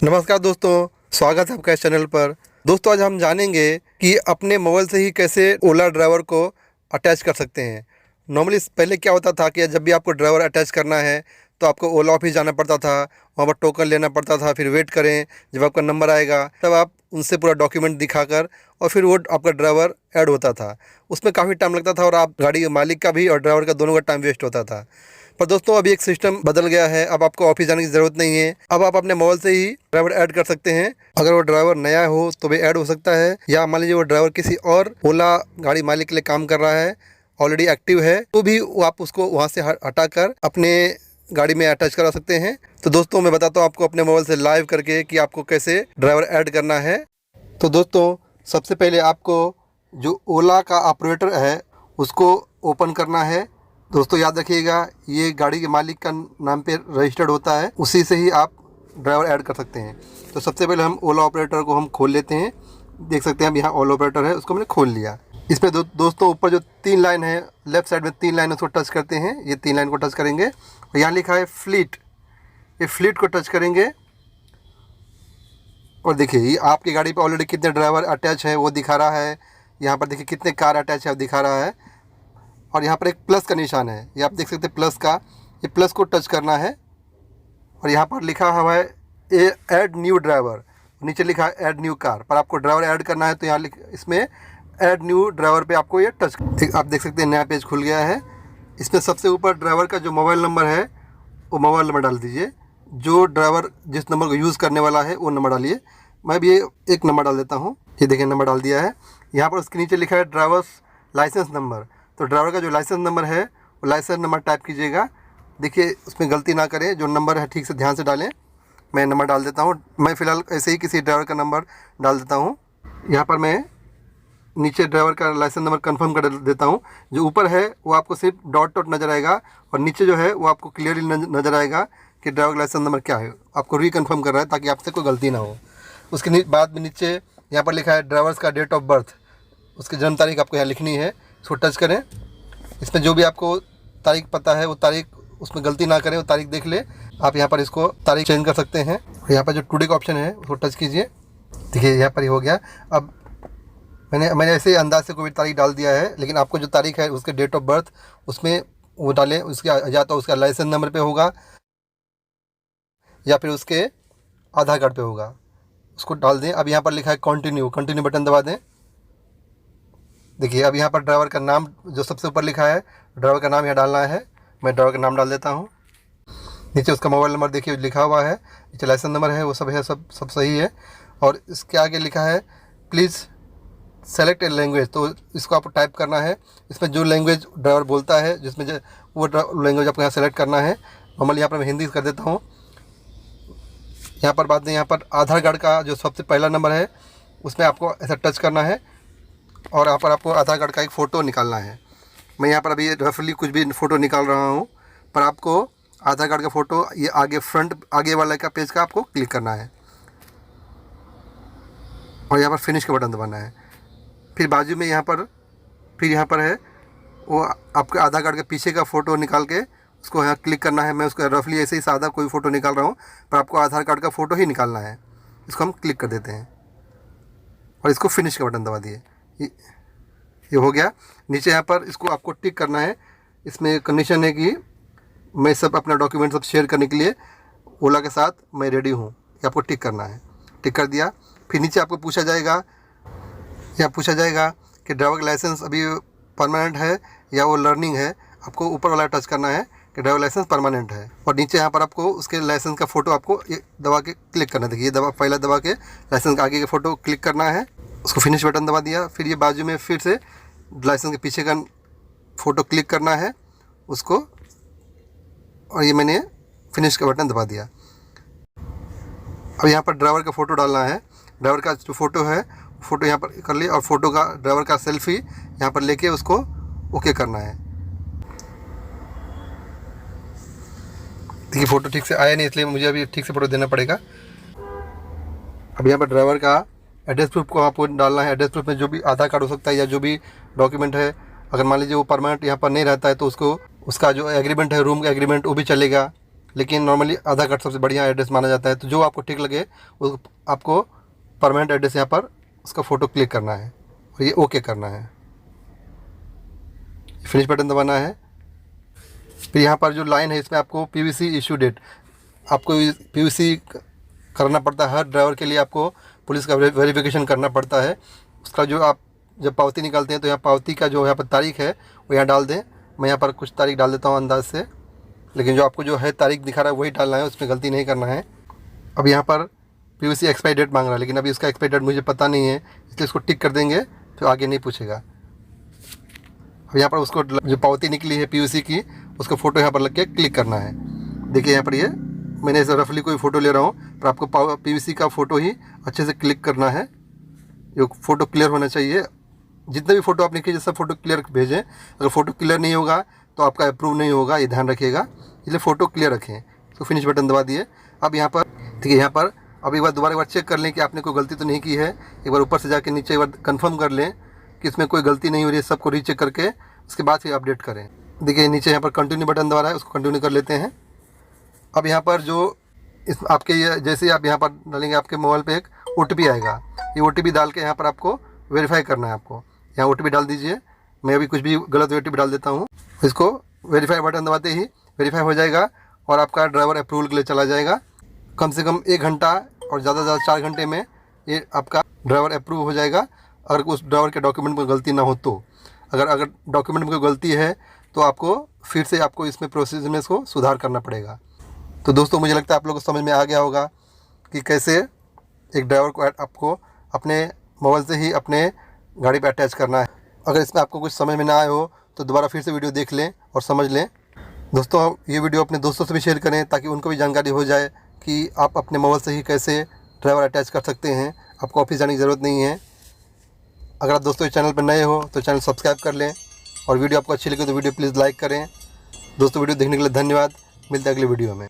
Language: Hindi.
नमस्कार दोस्तों, स्वागत है आपका इस चैनल पर। दोस्तों, आज हम जानेंगे कि अपने मोबाइल से ही कैसे ओला ड्राइवर को अटैच कर सकते हैं। नॉर्मली पहले क्या होता था कि जब भी आपको ड्राइवर अटैच करना है तो आपको ओला ऑफिस जाना पड़ता था, वहाँ पर टोकन लेना पड़ता था, फिर वेट करें जब आपका नंबर आएगा तब आप उनसे पूरा डॉक्यूमेंट दिखाकर और फिर वो आपका ड्राइवर ऐड होता था। उसमें काफ़ी टाइम लगता था और आप गाड़ी के मालिक का भी और ड्राइवर का दोनों का टाइम वेस्ट होता था। पर दोस्तों, अभी एक सिस्टम बदल गया है। अब आपको ऑफिस जाने की ज़रूरत नहीं है। अब आप अपने मोबाइल से ही ड्राइवर ऐड कर सकते हैं। अगर वो ड्राइवर नया हो तो भी ऐड हो सकता है, या मान लीजिए वो ड्राइवर किसी और ओला गाड़ी मालिक के लिए काम कर रहा है, ऑलरेडी एक्टिव है, तो भी आप उसको वहाँ से हटाकर अपने गाड़ी में अटैच करा सकते हैं। तो दोस्तों, मैं बताता हूँ आपको अपने मोबाइल से लाइव करके कि आपको कैसे ड्राइवर ऐड करना है। तो दोस्तों, सबसे पहले आपको जो ओला का ऑपरेटर है उसको ओपन करना है। दोस्तों याद रखिएगा, ये गाड़ी के मालिक का नाम पे रजिस्टर्ड होता है, उसी से ही आप ड्राइवर ऐड कर सकते हैं। तो सबसे पहले हम ओला ऑपरेटर को हम खोल लेते हैं। देख सकते हैं अब यहाँ ओला ऑपरेटर है, उसको मैंने खोल लिया। इस पर दोस्तों ऊपर जो 3 लाइन है, लेफ्ट साइड में 3 लाइन, उसको टच करते हैं। ये 3 लाइन को टच करेंगे और यहाँ लिखा है फ्लीट, ये फ्लीट को टच करेंगे और देखिए ये आपकी गाड़ी पे ऑलरेडी कितने ड्राइवर अटैच है वो दिखा रहा है। यहाँ पर देखिए कितने कार अटैच है वो दिखा रहा है। और यहाँ पर एक प्लस का निशान है, ये आप देख सकते हैं प्लस का, ये प्लस को टच करना है और यहाँ पर लिखा हुआ है ऐड न्यू ड्राइवर, नीचे लिखा है ऐड न्यू कार। पर आपको ड्राइवर ऐड करना है तो यहाँ इसमें ऐड न्यू ड्राइवर पे आपको ये टच, आप देख सकते हैं नया पेज खुल गया है। इसमें सबसे ऊपर ड्राइवर का जो मोबाइल नंबर है वो मोबाइल नंबर डाल दीजिए। जो ड्राइवर जिस नंबर को यूज़ करने वाला है वो नंबर डालिए। मैं भी ये एक नंबर डाल देता हूँ। ये देखिए नंबर डाल दिया है। यहाँ पर उसके नीचे लिखा है ड्राइवर्स लाइसेंस नंबर, तो ड्राइवर का जो लाइसेंस नंबर है वो लाइसेंस नंबर टाइप कीजिएगा। देखिए उसमें गलती ना करें, जो नंबर है ठीक से ध्यान से डालें। मैं नंबर डाल देता हूँ। मैं फ़िलहाल ऐसे ही किसी ड्राइवर का नंबर डाल देता हूँ। यहाँ पर मैं नीचे ड्राइवर का लाइसेंस नंबर कंफर्म कर देता हूँ। जो ऊपर है वो आपको सिर्फ डॉट डॉट नज़र आएगा और नीचे जो है वो आपको क्लियरली नज़र आएगा कि ड्राइवर का लाइसेंस नंबर क्या है। आपको रिकन्फर्म कर रहा है ताकि आपसे कोई गलती ना हो। उसके बाद में नीचे यहाँ पर लिखा है ड्राइवर्स का डेट ऑफ बर्थ, उसकी जन्म तारीख आपको यहाँ लिखनी है। इसको टच करें। इसमें जो भी आपको तारीख पता है वो तारीख, उसमें गलती ना करें, वो तारीख देख ले। आप यहाँ पर इसको तारीख चेंज कर सकते हैं। यहाँ पर जो टुडे का ऑप्शन है उसको टच कीजिए। देखिए यहाँ पर ही हो गया। अब मैंने ऐसे अंदाज से कोई भी तारीख डाल दिया है, लेकिन आपको जो तारीख है उसके डेट ऑफ बर्थ उसमें वो डालें। उसके या तो उसका लाइसेंस नंबर पे होगा या फिर उसके आधार कार्ड पे होगा, उसको डाल दें। अब यहाँ पर लिखा है कंटिन्यू बटन दबा दें। देखिए अब यहाँ पर ड्राइवर का नाम जो सबसे ऊपर लिखा है, ड्राइवर का नाम यहाँ डालना है। मैं ड्राइवर का नाम डाल देता हूँ। नीचे उसका मोबाइल नंबर देखिए लिखा हुआ है, नीचे लाइसेंस नंबर है, वो सब है, सब सही है। और इसके आगे लिखा है प्लीज़ सेलेक्ट ए लैंग्वेज, तो इसको आपको टाइप करना है। इसमें जो लैंग्वेज ड्राइवर बोलता है, जिसमें वो लैंग्वेज आपको यहाँ सेलेक्ट करना है। नॉर्मली यहाँ पर मैं हिंदी कर देता हूँ। यहाँ पर बाद में यहाँ पर आधार कार्ड का जो सबसे पहला नंबर है उसमें आपको ऐसा टच करना है और यहाँ पर आपको आधार कार्ड का एक फ़ोटो निकालना है। मैं यहाँ पर अभी रफली कुछ भी फ़ोटो निकाल रहा हूँ, पर आपको आधार कार्ड का फ़ोटो ये आगे फ्रंट आगे वाला का पेज का आपको क्लिक करना है और यहाँ पर फिनिश का बटन दबाना है। फिर बाजू में यहाँ पर है वो आपके आधार कार्ड के पीछे का फ़ोटो निकाल के उसको यहाँ क्लिक करना है। मैं उसका रफली ऐसे ही सादा कोई फ़ोटो निकाल रहा हूँ, पर आपको आधार कार्ड का फ़ोटो ही निकालना है। इसको हम क्लिक कर देते हैं और इसको फिनिश का बटन दबा दिए। ये हो गया। नीचे यहाँ पर इसको आपको टिक करना है। इसमें कंडीशन है कि मैं सब अपना डॉक्यूमेंट सब शेयर करने के लिए ओला के साथ मैं रेडी हूँ, ये आपको टिक करना है। टिक कर दिया। फिर नीचे आपको पूछा जाएगा कि ड्राइवर का लाइसेंस अभी परमानेंट है या वो लर्निंग है। आपको ऊपर वाला टच करना है कि ड्राइवर लाइसेंस परमानेंट है और नीचे यहाँ पर आपको उसके लाइसेंस का फ़ोटो आपको ये दबा के क्लिक करना है। देखिए ये पहला दबा के लाइसेंस का आगे का फ़ोटो क्लिक करना है, उसको फिनिश बटन दबा दिया। फिर ये बाजू में फिर से लाइसेंस के पीछे का फ़ोटो क्लिक करना है उसको, और ये मैंने फिनिश का बटन दबा दिया। अब यहाँ पर ड्राइवर का फ़ोटो डालना है। ड्राइवर का जो फ़ोटो है फ़ोटो यहाँ पर कर लिया और फ़ोटो का ड्राइवर का सेल्फी यहाँ पर लेके उसको ओके करना है। देखिए फ़ोटो ठीक से आया नहीं, इसलिए मुझे अभी ठीक से फ़ोटो देना पड़ेगा। अब यहाँ पर ड्राइवर का एड्रेस प्रूफ को आपको डालना है। एड्रेस प्रूफ में जो भी आधार कार्ड हो सकता है या जो भी डॉक्यूमेंट है अगर मान लीजिए वो परमानेंट यहाँ पर नहीं रहता है तो उसको उसका जो एग्रीमेंट है, रूम का एग्रीमेंट, वो भी चलेगा। लेकिन नॉर्मली आधार कार्ड सबसे बढ़िया एड्रेस माना जाता है। तो जो आपको ठीक लगे वो आपको परमानेंट एड्रेस यहाँ पर उसका फ़ोटो क्लिक करना है और ये ओके करना है। फिनिश बटन दबाना है। फिर यहाँ पर जो लाइन है इसमें आपको PVC इशू डेट, आपको PVC करना पड़ता है। हर ड्राइवर के लिए आपको पुलिस का वेरिफिकेशन करना पड़ता है। उसका जो आप जब पावती निकालते हैं तो यहाँ पावती का जो यहाँ पर तारीख है वो यहाँ डाल दें। मैं यहाँ पर कुछ तारीख डाल देता हूँ अंदाज से, लेकिन जो आपको जो है तारीख दिखा रहा है वही डालना है, उसमें गलती नहीं करना है। अब यहाँ पर PVC एक्सपायरी डेट मांग रहा है, लेकिन अभी इसका एक्सपायरी डेट मुझे पता नहीं है, इसलिए इसको टिक कर देंगे तो आगे नहीं पूछेगा। अब यहाँ पर उसको जो पावती निकली है PVC की उसका फ़ोटो यहाँ पर लग के क्लिक करना है। देखिए यहाँ पर ये मैंने ऐसे रफली कोई फ़ोटो ले रहा हूँ, पर आपको PVC का फ़ोटो ही अच्छे से क्लिक करना है। ये फ़ोटो क्लियर होना चाहिए। जितने भी फ़ोटो आपने खींचे सब फ़ोटो क्लियर भेजें। अगर फ़ोटो क्लियर नहीं होगा तो आपका अप्रूव नहीं होगा, ये ध्यान रखिएगा। इसलिए फ़ोटो क्लियर रखें। तो फिनिश बटन दबा दिए। अब यहाँ पर देखिए, यहाँ पर अब एक बार चेक कर लें कि आपने कोई गलती तो नहीं की है। एक बार ऊपर से जाके नीचे एक बार कंफर्म कर लें कि इसमें कोई गलती नहीं हो रही है। सबको रीचेक करके उसके बाद फिर अपडेट करें। देखिए नीचे यहाँ पर कंटिन्यू बटन दबा रहा है, उसको कंटिन्यू कर लेते हैं। अब यहाँ पर जो इस आपके ये जैसे ही आप यहाँ पर डालेंगे आपके मोबाइल पे एक OTP आएगा। ये OTP डाल के यहाँ पर आपको वेरीफाई करना है। आपको यहाँ OTP डाल दीजिए। मैं अभी कुछ भी गलत OTP डाल देता हूँ। इसको वेरीफाई बटन दबाते ही वेरीफाई हो जाएगा और आपका ड्राइवर अप्रूवल के लिए चला जाएगा। कम से कम 1 घंटा और ज़्यादा से ज़्यादा 4 घंटे में ये आपका ड्राइवर अप्रूव हो जाएगा, अगर उस ड्राइवर के डॉक्यूमेंट में गलती ना हो तो। अगर डॉक्यूमेंट में कोई गलती है तो आपको फिर से आपको इसमें प्रोसेस में इसको सुधार करना पड़ेगा। तो दोस्तों मुझे लगता है आप लोगों को समझ में आ गया होगा कि कैसे एक ड्राइवर को आपको अपने मोबाइल से ही अपने गाड़ी पे अटैच करना है। अगर इसमें आपको कुछ समझ में ना आए हो तो दोबारा फिर से वीडियो देख लें और समझ लें। दोस्तों ये वीडियो अपने दोस्तों से भी शेयर करें ताकि उनको भी जानकारी हो जाए कि आप अपने मोबाइल से ही कैसे ड्राइवर अटैच कर सकते हैं। आपको ऑफिस जाने की ज़रूरत नहीं है। अगर आप दोस्तों इस चैनल पर नए हो तो चैनल सब्सक्राइब कर लें और वीडियो आपको अच्छी लगे तो वीडियो प्लीज़ लाइक करें। दोस्तों वीडियो देखने के लिए धन्यवाद। मिलते हैं अगले वीडियो में।